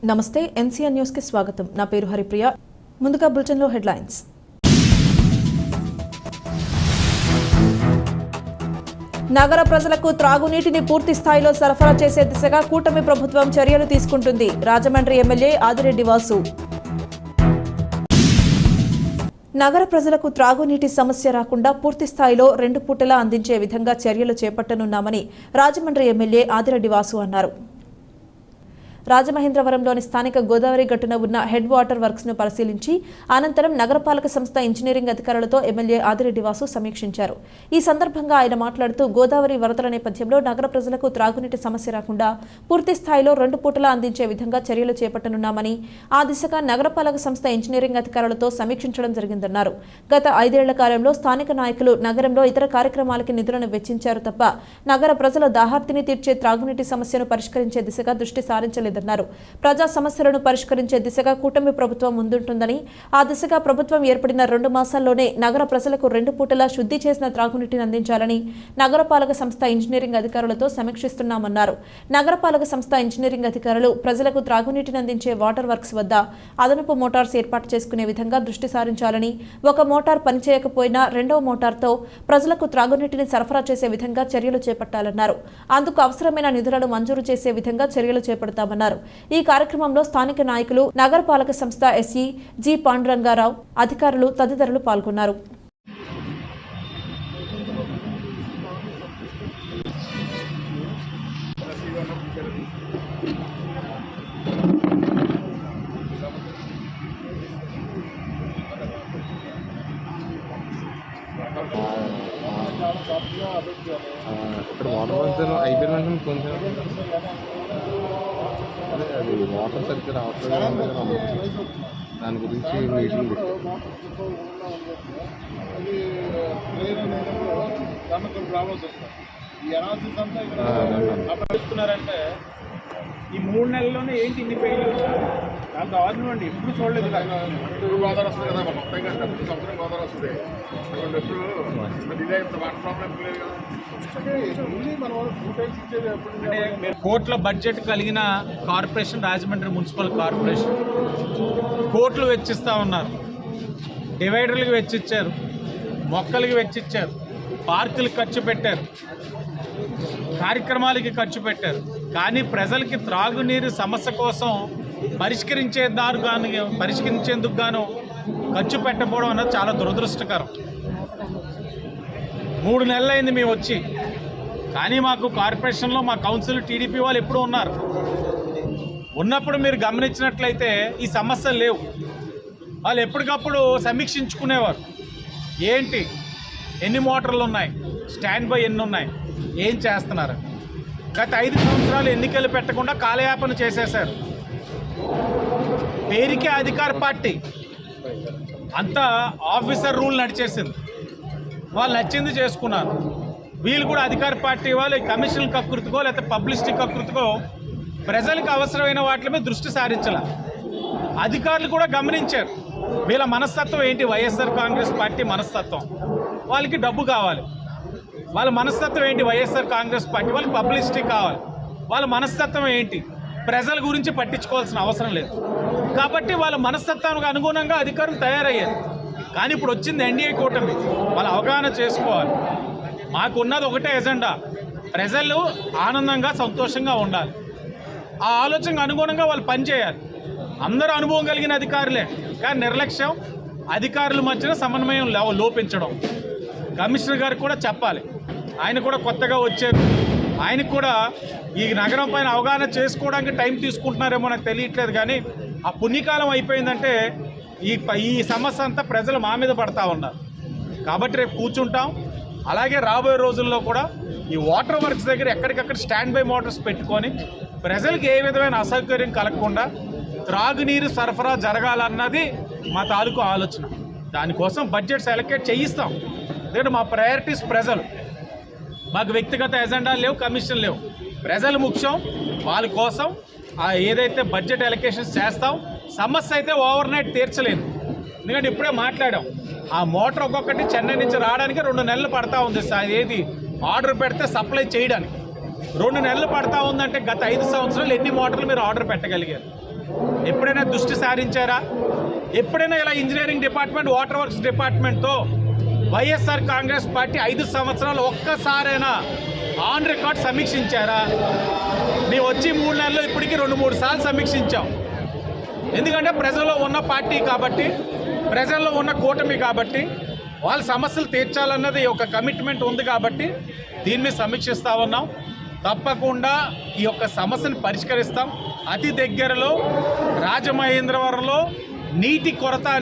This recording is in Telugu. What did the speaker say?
నమస్తే ఎన్సీఎన్ న్యూస్ కి స్వాగతం. నా పేరు హరిప్రియ. ముందుగా బులెటిన్ లో హెడ్లైన్స్. నగర ప్రజలకు త్రాగునీటిని పూర్తి స్థాయిలో సరఫరా చేసే దిశగా కూటమి ప్రభుత్వం చర్యలు తీసుకుంటుంది. రాజమండ్రి ఎమ్మెల్యే ఆదిరెడ్డి వాసు. నగర ప్రజలకు త్రాగునీటి సమస్య రాకుండా పూర్తి స్థాయిలో 2 పూటలా అందించే విధంగా చర్యలు చేపట్టనున్నామని రాజమండ్రి ఎమ్మెల్యే ఆదిరెడ్డి వాసు అన్నారు. రాజమహేంద్రవరంలోని స్థానిక గోదావరి గట్టున ఉన్న హెడ్ వాటర్ వర్క్స్ ను పరిశీలించి అనంతరం నగరపాలక సంస్థ ఇంజనీరింగ్ అధికారులతో ఎమ్మెల్యే ఆదిరెడ్డి వాసు సమీక్షించారు. ఈ సందర్భంగా ఆయన మాట్లాడుతూ గోదావరి వరదల నేపథ్యంలో నగర ప్రజలకు త్రాగునీటి సమస్య రాకుండా పూర్తి స్థాయిలో 2 పూటలా అందించే విధంగా చర్యలు చేపట్టనున్నామని, ఆ దిశగా నగరపాలక సంస్థ ఇంజనీరింగ్ అధికారులతో సమీక్షించడం జరిగిందన్నారు. గత 5 ఏళ్ల కాలంలో స్థానిక నాయకులు నగరంలో ఇతర కార్యక్రమాలకి నిధులను వెచ్చించారు తప్ప నగర ప్రజల దాహార్తిని తీర్చే త్రాగునీటి సమస్యను పరిష్కరించే దిశగా దృష్టి సారించలేదు. ప్రజా సమస్యలను పరిష్కరించే దిశగా కూటమి ప్రభుత్వం ముందుంటుందని, ఆ దిశగా ప్రభుత్వం ఏర్పడిన 2 మాసాల్లోనే నగర ప్రజలకు 2 పూటలా శుద్ధి చేసిన త్రాగునీటిని అందించాలని నగరపాలక సంస్థ ఇంజనీరింగ్ అధికారులతో సమీక్షిస్తున్నామన్నారు. నగరపాలక సంస్థ ఇంజనీరింగ్ అధికారులు ప్రజలకు త్రాగునీటిని అందించే వాటర్ వర్క్స్ వద్ద అదనపు మోటార్స్ ఏర్పాటు చేసుకునే విధంగా దృష్టి సారించాలని, ఒక మోటార్ పనిచేయకపోయినా 2వ మోటార్తో ప్రజలకు త్రాగునీటిని సరఫరా చేసే విధంగా చర్యలు చేపట్టాలన్నారు. అందుకు అవసరమైన నిధులను మంజూరు చేసే విధంగా చర్యలు చేపడతామన్నారు. ఈ కార్యక్రమంలో స్థానిక నాయకులు, నగరపాలక సంస్థ ఎస్ఈ జి పాండురంగారావు, అధికారులు తదితరులు పాల్గొన్నారు. ఇక్కడ వాటర్ వర్క్స్ అయిపోయిన కొంచెం అదే అది వాటర్ సరిగ్గా రావట్లేదు. దాని గురించి మీటింగ్ పెట్టుకున్నారంటే ఈ 3 నెలల్లోనే ఏంటి ఇన్ని ఫెయిల్యూర్? చాలా దారుణం అండి. ఎప్పుడు చూడలేదు. గోదావరి వస్తుంది కదా, మొత్తం సంవత్సరం గోదావరి వస్తుంది. అంటే కోట్ల బడ్జెట్ కలిగిన కార్పొరేషన్ రాజమండ్రి మున్సిపల్ కార్పొరేషన్. కోట్లు వెచ్చిస్తూ ఉన్నారు. డివైడర్లకు వెచ్చిచ్చారు, మొక్కలకి వెచ్చిచ్చారు, పార్కులకు ఖర్చు పెట్టారు, కార్యక్రమాలకి ఖర్చు పెట్టారు. కానీ ప్రజలకి త్రాగునీరు సమస్య కోసం పరిష్కరించేందుకు గాను ఖర్చు పెట్టకపోవడం అన్నది చాలా దురదృష్టకరం. 3 నెలలైంది మేము వచ్చి, కానీ మాకు కార్పొరేషన్లో మా కౌన్సిల్ టీడీపీ వాళ్ళు ఎప్పుడూ ఉన్నారు. ఉన్నప్పుడు మీరు గమనించినట్లయితే ఈ సమస్యలు లేవు. వాళ్ళు ఎప్పటికప్పుడు సమీక్షించుకునేవారు. ఏంటి, ఎన్ని మోటార్లు ఉన్నాయి, స్టాండ్ బై ఎన్ని ఉన్నాయి, ఏం చేస్తున్నారు. గత 5 సంవత్సరాలు ఎన్నికలు పెట్టకుండా కాలయాపన చేసేశారు. పేరుకే అధికార పార్టీ, అంతా ఆఫీసర్ రూల్ నడిచేసింది. వాళ్ళు నచ్చింది చేసుకున్నారు. వీళ్ళు కూడా అధికార పార్టీ వాళ్ళు కమిషన్ల కకృతికో లేకపోతే పబ్లిసిటీ కకృతికో ప్రజలకు అవసరమైన వాటి మీద దృష్టి సారించాల. అధికారులు కూడా గమనించారు వీళ్ళ మనస్తత్వం ఏంటి. వైఎస్ఆర్ కాంగ్రెస్ పార్టీ మనస్తత్వం, వాళ్ళకి డబ్బు కావాలి. వాళ్ళ మనస్తత్వం ఏంటి, వైఎస్ఆర్ కాంగ్రెస్ పార్టీ వాళ్ళకి పబ్లిసిటీ కావాలి. వాళ్ళ మనస్తత్వం ఏంటి, ప్రజల గురించి పట్టించుకోవాల్సిన అవసరం లేదు. కాబట్టి వాళ్ళ మనస్తత్వానికి అనుగుణంగా అధికారులు తయారయ్యారు. కానీ ఇప్పుడు వచ్చింది ఎన్డీఏ కూటమి, వాళ్ళ అవగాహన చేసుకోవాలి. మాకున్నది ఒకటే ఎజెండా, ప్రజలు ఆనందంగా సంతోషంగా ఉండాలి. ఆ ఆలోచనకు అనుగుణంగా వాళ్ళు పనిచేయాలి. అందరూ అనుభవం కలిగిన అధికారులే, కానీ నిర్లక్ష్యం, అధికారుల మధ్యన సమన్వయం లోపించడం. కమిషనర్ గారికి కూడా చెప్పాలి. ఆయన కూడా కొత్తగా వచ్చారు. ఆయనకు కూడా ఈ నగరం పైన అవగాహన చేసుకోవడానికి టైం తీసుకుంటున్నారేమో నాకు తెలియట్లేదు. కానీ ఆ పుణ్యకాలం అయిపోయిందంటే ఈ సమస్య అంతా ప్రజలు మా మీద పడతా ఉన్నారు. కాబట్టి రేపు కూర్చుంటాం. అలాగే రాబోయే రోజుల్లో కూడా ఈ వాటర్ వర్క్స్ దగ్గర ఎక్కడికక్కడ స్టాండ్ బై మోటార్స్ పెట్టుకొని ప్రజలకు ఏ విధమైన అసౌకర్యం కలగకుండా త్రాగునీరు సరఫరా జరగాలన్నది మా తాలూకు ఆలోచన. దానికోసం బడ్జెట్స్ అలొకేట్ చేయిస్తాం. ఎందుకంటే మా ప్రయారిటీస్ ప్రజలు. మాకు వ్యక్తిగత ఎజెండాలు లేవు, కమిషన్ లేవు. ప్రజలు ముఖ్యం. వాళ్ళ కోసం ఏదైతే బడ్జెట్ అలొకేషన్స్ చేస్తాం. సమస్య అయితే ఓవర్ నైట్ తీర్చలేదు. ఎందుకంటే ఇప్పుడే మాట్లాడాం, ఆ మోటార్ ఒక్కొక్కటి చెన్నై నుంచి రావడానికి 2 నెలలు పడతా ఉంది. ఏది ఆర్డర్ పెడితే సప్లై చేయడానికి 2 నెలలు పడతా ఉందంటే గత 5 సంవత్సరాలు ఎన్ని మోటార్లు మీరు ఆర్డర్ పెట్టగలిగారు? ఎప్పుడైనా దృష్టి సారించారా? ఎప్పుడైనా ఇలా ఇంజనీరింగ్ డిపార్ట్మెంట్, వాటర్ వర్క్స్ డిపార్ట్మెంట్తో వైఎస్ఆర్ కాంగ్రెస్ పార్టీ 5 సంవత్సరాలు ఒక్కసారైనా ఆన్ రికార్డ్ సమీక్షించారా? మేము వచ్చి 3 నెలలు ఇప్పటికీ 2-3 సార్లు సమీక్షించాం. ఎందుకంటే ప్రజల్లో ఉన్న పార్టీ కాబట్టి, ప్రజల్లో ఉన్న కూటమి కాబట్టి, వాళ్ళ సమస్యలు తీర్చాలన్నది ఒక కమిట్మెంట్ ఉంది కాబట్టి దీన్ని మీద సమీక్షిస్తూ ఉన్నాం. తప్పకుండా ఈ యొక్క సమస్యను పరిష్కరిస్తాం. అతి దగ్గరలో రాజమహేంద్రవరంలో నీటి కొరత